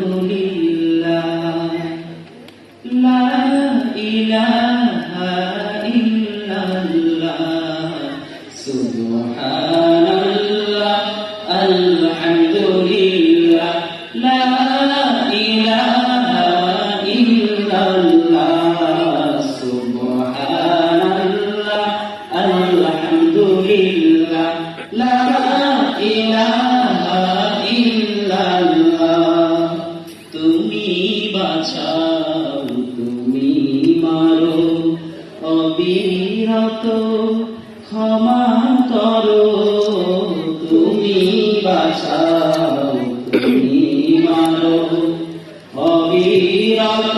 আলহামদুলিল্লাহ লা ইলাহা ইল্লাল্লাহ সুবহানাল্লাহ আলহামদুলিল্লাহ লা ইলাহা ইল্লাল্লাহ সুবহানাল্লাহ আলহামদুলিল্লাহ লা ইলাহা ইল্লাল্লাহ তুমি বাঁচাও তুমি মারো অবিরত ক্ষমা করো তুমি বাঁচাও তুমি মারো অবিরত